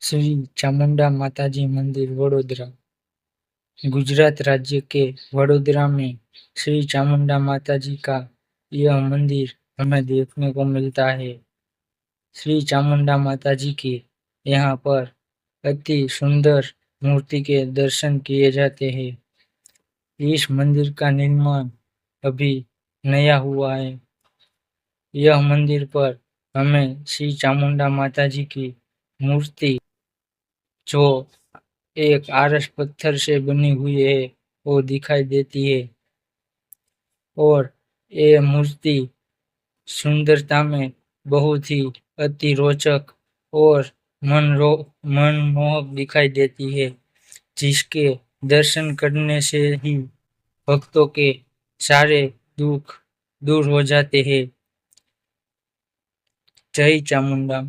श्री चामुंडा माताजी मंदिर वडोदरा। गुजरात राज्य के वडोदरा में श्री चामुंडा माताजी का यह मंदिर हमें देखने को मिलता है। श्री चामुंडा माताजी के यहाँ पर अति सुंदर मूर्ति के दर्शन किए जाते हैं। इस मंदिर का निर्माण अभी नया हुआ है। यह मंदिर पर हमें श्री चामुंडा माताजी की मूर्ति जो एक आरस पत्थर से बनी हुई है वो दिखाई देती है और ये मूर्ति सुंदरता में बहुत ही अति रोचक और मनमोहक दिखाई देती है, जिसके दर्शन करने से ही भक्तों के सारे दुख दूर हो जाते हैं। जय चामुंडा।